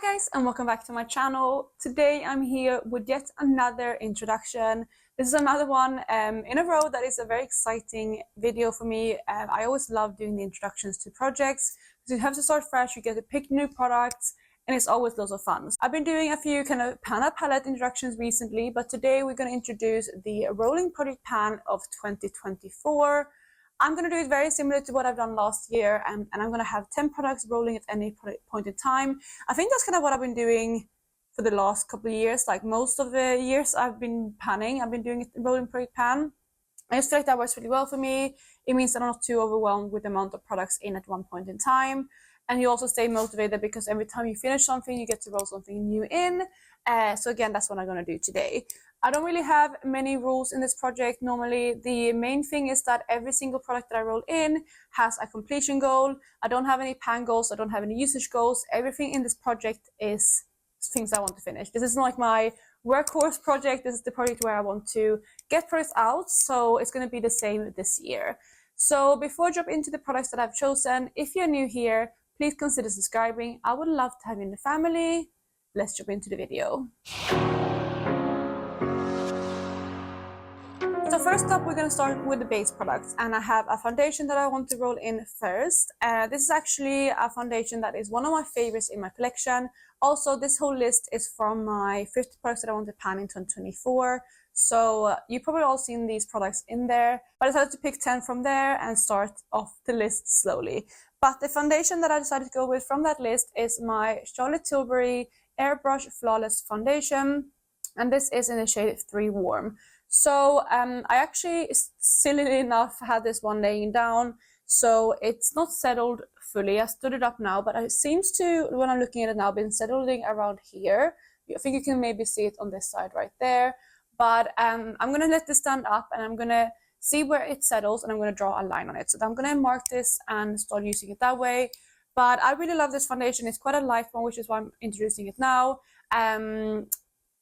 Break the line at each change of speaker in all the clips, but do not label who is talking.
guys, and welcome back to my channel. Today I'm here with yet another introduction. This is another one in a row that is a very exciting video for me. I always love doing the introductions to projects because you have to start fresh, you get to pick new products, and it's always loads of fun. I've been doing a few kind of pan palette introductions recently, but today we're going to introduce the rolling project pan of 2024. I'm going to do it very similar to what I've done last year, and I'm going to have 10 products rolling at any point in time. I think that's kind of what I've been doing for the last couple of years. Like most of the years I've been panning, I've been doing it rolling project pan. I just feel like that works really well for me. It means that I'm not too overwhelmed with the amount of products in at one point in time. And you also stay motivated because every time you finish something, you get to roll something new in. So again, that's what I'm going to do today. I don't really have many rules in this project. Normally, the main thing is that every single product that I roll in has a completion goal. I don't have any pan goals. I don't have any usage goals. Everything in this project is things I want to finish. This is like my workhorse project. This is the project where I want to get products out. So it's going to be the same this year. So before I jump into the products that I've chosen, if you're new here, please consider subscribing. I would love to have you in the family. Let's jump into the video. So first up, we're going to start with the base products, and I have a foundation that I want to roll in first. This is actually a foundation that is one of my favorites in my collection. Also, this whole list is from my 50 products that I want to pan in 2024. So you've probably all seen these products in there, but I decided to pick 10 from there and start off the list slowly. But the foundation that I decided to go with from that list is my Charlotte Tilbury Airbrush Flawless Foundation, and this is in the shade 3 Warm. So I actually, sillily enough, had this one laying down, so it's not settled fully. I stood it up now, but it seems to, when I'm looking at it now, been settling around here. I think you can maybe see it on this side right there. But I'm going to let this stand up, and I'm going to see where it settles, and I'm going to draw a line on it. So I'm going to mark this and start using it that way. But I really love this foundation. It's quite a light one, which is why I'm introducing it now.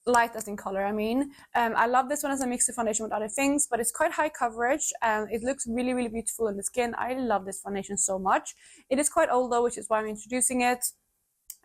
Light as in color, I mean. I love this one as a mixed foundation with other things, but it's quite high coverage. It looks really, really beautiful in the skin. I love this foundation so much. It is quite old though, which is why I'm introducing it.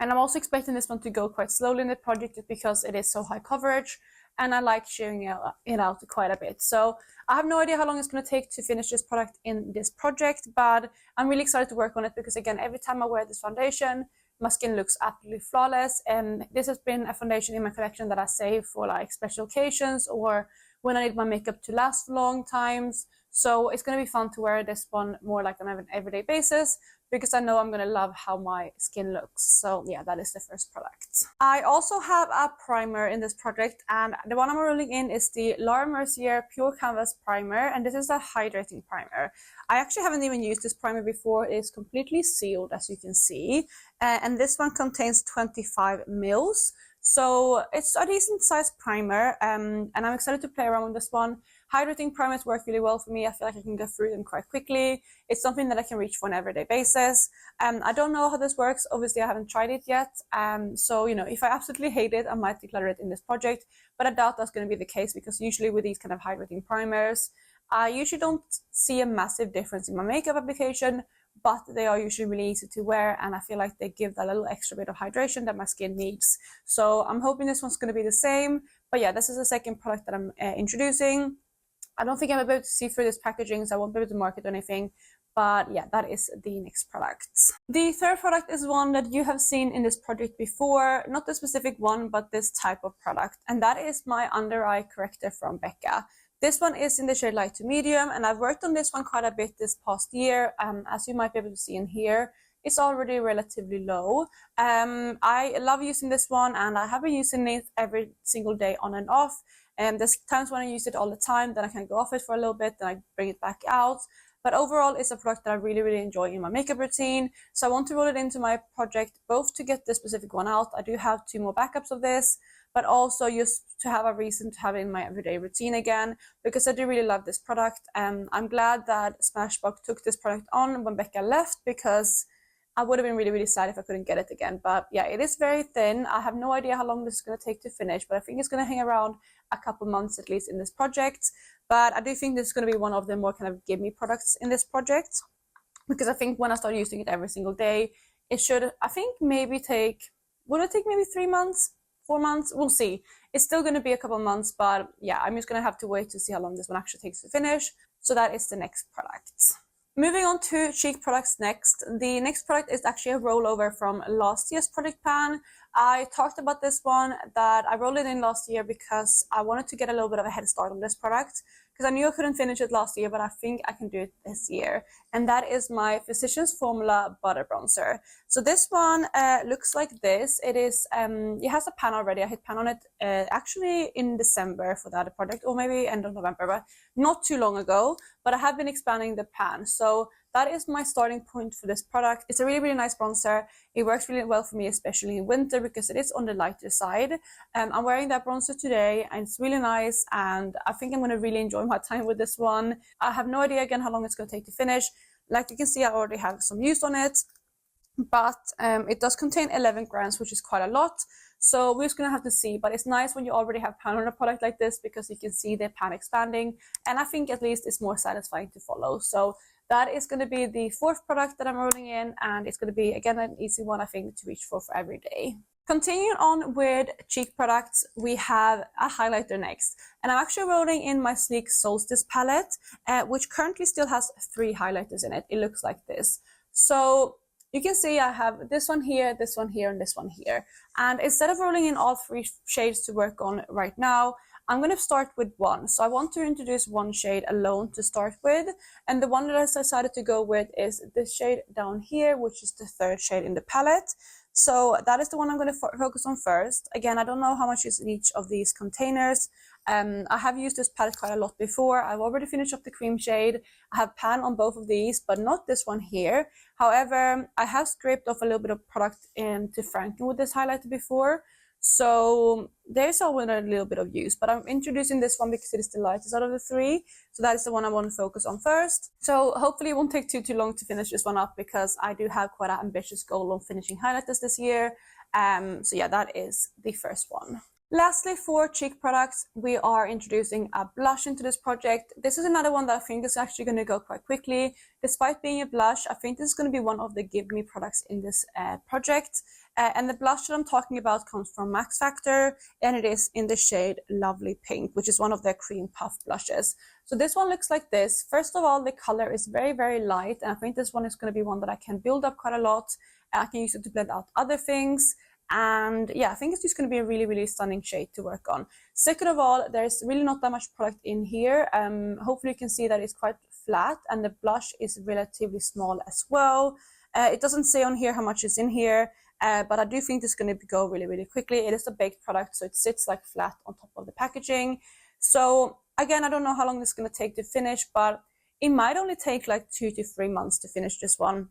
And I'm also expecting this one to go quite slowly in the project because it is so high coverage, and I like sharing it out quite a bit. So I have no idea how long it's going to take to finish this product in this project, but I'm really excited to work on it because, again, every time I wear this foundation, my skin looks absolutely flawless. And this has been a foundation in my collection that I save for like special occasions or when I need my makeup to last long times. So it's going to be fun to wear this one more like on an everyday basis because I know I'm going to love how my skin looks. So yeah, that is the first product. I also have a primer in this project, and the one I'm rolling in is the Laura Mercier Pure Canvas Primer, and this is a hydrating primer. I actually haven't even used this primer before. It is completely sealed, as you can see, and this one contains 25 mils. So it's a decent sized primer, and I'm excited to play around with this one. Hydrating primers work really well for me. I feel like I can go through them quite quickly. It's something that I can reach for on an everyday basis. I don't know how this works. Obviously, I haven't tried it yet. So, you know, if I absolutely hate it, I might declare it in this project. But I doubt that's going to be the case because usually with these kind of hydrating primers, I usually don't see a massive difference in my makeup application, but they are usually really easy to wear, and I feel like they give that little extra bit of hydration that my skin needs. So I'm hoping this one's going to be the same. But yeah, this is the second product that I'm introducing. I don't think I'm able to see through this packaging, so I won't be able to mark it or anything. But yeah, that is the next product. The third product is one that you have seen in this project before. Not the specific one, but this type of product. And that is my under eye corrector from Becca. This one is in the shade light to medium, and I've worked on this one quite a bit this past year. As you might be able to see in here, it's already relatively low. I love using this one, and I have been using it every single day on and off. There's times when I use it all the time, then I can go off it for a little bit, then I bring it back out. But overall, it's a product that I really, really enjoy in my makeup routine. So I want to roll it into my project, both to get this specific one out. I do have 2 more backups of this, but also just to have a reason to have it in my everyday routine again, because I do really love this product. I'm glad that Smashbox took this product on when Becca left, because I would have been really, really sad if I couldn't get it again. But yeah, it is very thin. I have no idea how long this is going to take to finish, but I think it's going to hang around a couple months at least in this project. But I do think this is going to be one of the more kind of give me products in this project, because I think when I start using it every single day, it should, I think, maybe take will it take maybe 3 months, 4 months? We'll see. It's still going to be a couple months, but yeah, I'm just going to have to wait to see how long this one actually takes to finish. So that is the next product. Moving on to cheek products next. The next product is actually a rollover from last year's project pan. I talked about this one that I rolled it in last year because I wanted to get a little bit of a head start on this product, because I knew I couldn't finish it last year, but I think I can do it this year. And that is my Physicians Formula Butter Bronzer. So this one looks like this. It is, it has a pan already. I hit pan on it actually in December for the other project, or maybe end of November, but not too long ago. But I have been expanding the pan. So that is my starting point for this product. It's a really, really nice bronzer. It works really well for me, especially in winter, because it is on the lighter side. I'm wearing that bronzer today, and it's really nice, and I think I'm going to really enjoy my time with this one. I have no idea, again, how long it's going to take to finish. Like you can see, I already have some use on it, but it does contain 11 grams, which is quite a lot. So we're just going to have to see, but it's nice when you already have pan on a product like this, because you can see the pan expanding, and I think at least it's more satisfying to follow. So that is going to be the fourth product that I'm rolling in, and it's going to be, again, an easy one, I think, to reach for every day. Continuing on with cheek products, we have a highlighter next, and I'm actually rolling in my Sleek Solstice palette, which currently still has 3 highlighters in it. It looks like this. So you can see I have this one here, and this one here. And instead of rolling in all 3 shades to work on right now, I'm going to start with one. So I want to introduce one shade alone to start with. And the one that I decided to go with is this shade down here, which is the 3rd shade in the palette. So that is the one I'm going to focus on first. Again, I don't know how much is in each of these containers. I have used this palette quite a lot before. I've already finished up the cream shade. I have pan on both of these, but not this one here. However, I have scraped off a little bit of product into Franken with this highlighter before. So there's always a little bit of use, but I'm introducing this one because it is the lightest out of the 3. So that is the one I want to focus on first. So hopefully it won't take too long to finish this one up, because I do have quite an ambitious goal on finishing highlighters this year. So yeah, that is the first one. Lastly, for cheek products, we are introducing a blush into this project. This is another one that I think is actually going to go quite quickly. Despite being a blush, I think this is going to be one of the give me products in this project. And the blush that I'm talking about comes from Max Factor, and it is in the shade Lovely Pink, which is one of their cream puff blushes. So this one looks like this. First of all, the color is very, very light, and I think this one is going to be one that I can build up quite a lot. I can use it to blend out other things. And yeah, I think it's just going to be a really, really stunning shade to work on. Second of all, there's really not that much product in here. Hopefully you can see that it's quite flat, and the blush is relatively small as well. It doesn't say on here how much is in here, but I do think this is going to go really, really quickly. It is a baked product, so it sits like flat on top of the packaging. So again, I don't know how long this is going to take to finish, but it might only take like 2 to 3 months to finish this one.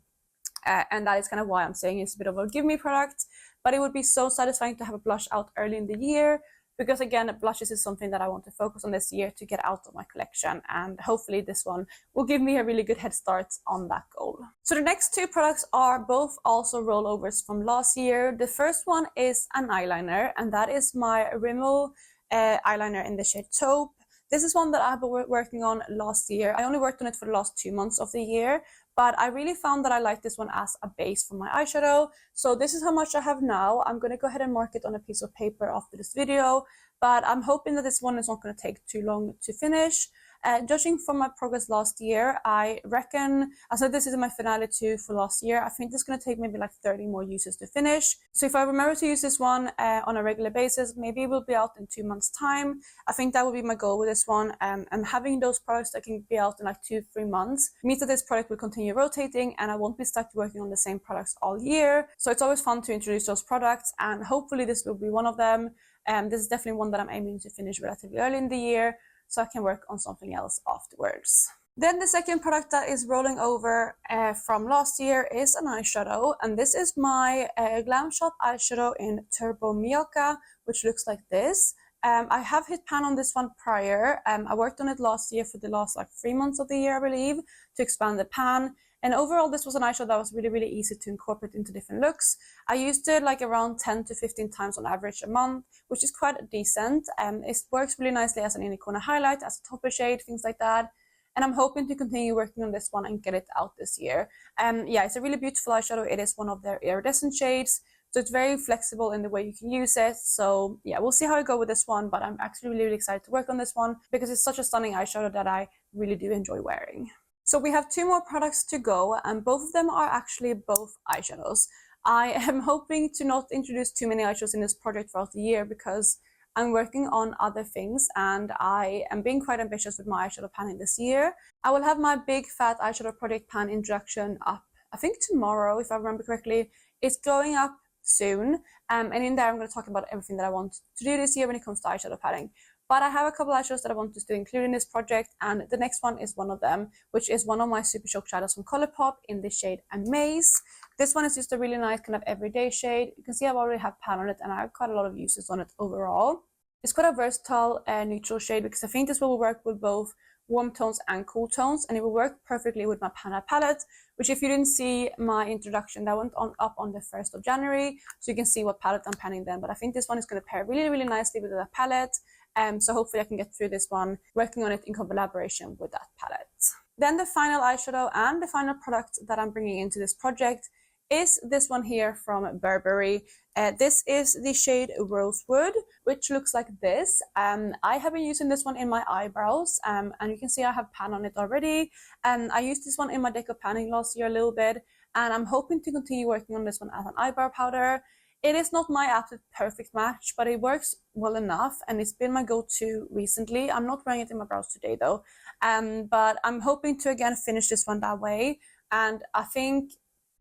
And that is kind of why I'm saying it's a bit of a give me product. But it would be so satisfying to have a blush out early in the year, because again, blushes is something that I want to focus on this year to get out of my collection, and hopefully this one will give me a really good head start on that goal. So the next 2 products are both also rollovers from last year. The first one is an eyeliner, and that is my Rimmel eyeliner in the shade Taupe. This is one that I've been working on last year. I only worked on it for the last 2 months of the year, but I really found that I like this one as a base for my eyeshadow. So this is how much I have now. I'm going to go ahead and mark it on a piece of paper after this video, but I'm hoping that this one is not going to take too long to finish. Judging from my progress last year, I reckon, I said this is my finale 2 for last year. I think this is going to take maybe like 30 more uses to finish. So if I remember to use this one on a regular basis, maybe it will be out in 2 months' time. I think that would be my goal with this one. And having those products that can be out in like 2-3 months means that this product will continue rotating, and I won't be stuck working on the same products all year. So it's always fun to introduce those products, and hopefully this will be one of them. This is definitely one that I'm aiming to finish relatively early in the year, so I can work on something else afterwards. Then the second product that is rolling over from last year is an eyeshadow, and this is my Glam Shop eyeshadow in Turbo Miyaka, which looks like this. I have hit pan on this one prior. I worked on it last year for the last like 3 months of the year, I believe, to expand the pan. And overall, this was an eyeshadow that was really, really easy to incorporate into different looks. I used it like around 10 to 15 times on average a month, which is quite decent. It works really nicely as an inner corner highlight, as a topper shade, things like that. And I'm hoping to continue working on this one and get it out this year. Yeah, it's a really beautiful eyeshadow. It is one of their iridescent shades. So it's very flexible in the way you can use it. So yeah, we'll see how I go with this one, but I'm actually really, really excited to work on this one because it's such a stunning eyeshadow that I really do enjoy wearing. So we have 2 more products to go, and both of them are actually both eyeshadows. I am hoping to not introduce too many eyeshadows in this project throughout the year because I'm working on other things and I am being quite ambitious with my eyeshadow panning this year. I will have my big fat eyeshadow project pan introduction up, I think tomorrow, if I remember correctly. It's going up soon, and in there I'm going to talk about everything that I want to do this year when it comes to eyeshadow panning. But I have a couple eyeshadows that I want to include in this project, and the next one is one of them, which is one of my Super Shock shadows from Colourpop in the shade Amaze. This one is just a really nice kind of everyday shade. You can see I've already have pan on it and I have quite a lot of uses on it overall. It's quite a versatile neutral shade because I think this will work with both warm tones and cool tones, and it will work perfectly with my Pan palette, which if you didn't see my introduction, that went up on the 1st of January, so you can see what palette I'm panning then. But I think this one is going to pair really, really nicely with that palette. So hopefully I can get through this one working on it in collaboration with that palette. Then the final eyeshadow and the final product that I'm bringing into this project is this one here from Burberry. This is the shade Rosewood, which looks like this. I have been using this one in my eyebrows, and you can see I have pan on it already. I used this one in my deco panning last year a little bit, and I'm hoping to continue working on this one as an eyebrow powder. It is not my absolute perfect match, but it works well enough, and it's been my go-to recently. I'm not wearing it in my brows today though, but I'm hoping to again finish this one that way. And I think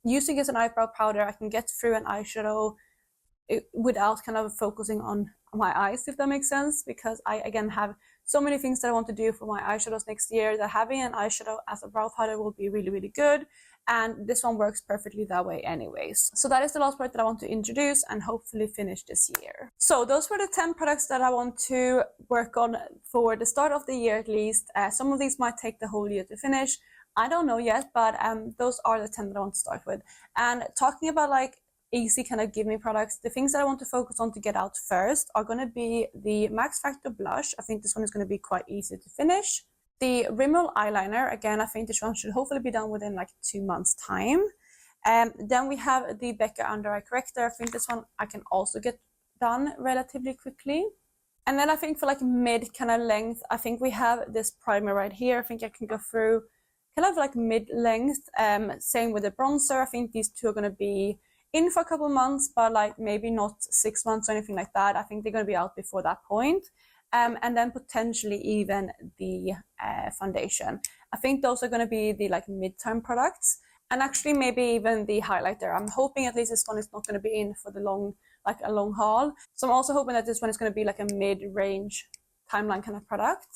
using it as an eyebrow powder, I can get through an eyeshadow without kind of focusing on my eyes, if that makes sense, because I again have so many things that I want to do for my eyeshadows next year that having an eyeshadow as a brow powder will be really, really good. And this one works perfectly that way anyways. So that is the last product that I want to introduce and hopefully finish this year. So those were the 10 products that I want to work on for the start of the year at least. Some of these might take the whole year to finish. I don't know yet, but those are the 10 that I want to start with. And talking about like easy kind of give me products, the things that I want to focus on to get out first are going to be the Max Factor blush. I think this one is going to be quite easy to finish. The Rimmel eyeliner, again, I think this one should hopefully be done within like 2 months time. Then we have the Becca under eye corrector. I think this one I can also get done relatively quickly. And then I think for like mid kind of length, I think we have this primer right here. I think I can go through kind of like mid-length. Same with the bronzer. I think these two are going to be in for a couple of months, but like maybe not 6 months or anything like that. I think they're going to be out before that point. And then potentially even the foundation. I think those are going to be the like mid-term products, and actually maybe even the highlighter. I'm hoping at least this one is not going to be in for the long haul. So I'm also hoping that this one is going to be like a mid-range timeline kind of product.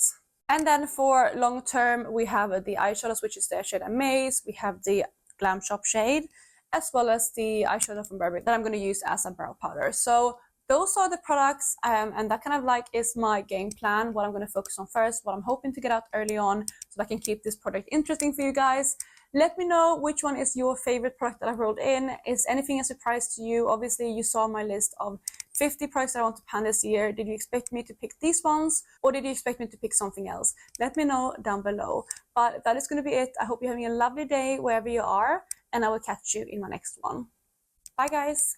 And then for long term, we have the eyeshadows, which is the shade Amaze. We have the Glam Shop shade, as well as the eyeshadow from Burberry that I'm going to use as a brow powder. So those are the products, and that kind of like is my game plan, what I'm going to focus on first, what I'm hoping to get out early on so that I can keep this project interesting for you guys. Let me know which one is your favorite product that I've rolled in. Is anything a surprise to you? Obviously, you saw my list of 50 products that I want to pan this year. Did you expect me to pick these ones, or did you expect me to pick something else? Let me know down below. But that is going to be it. I hope you're having a lovely day wherever you are, and I will catch you in my next one. Bye, guys.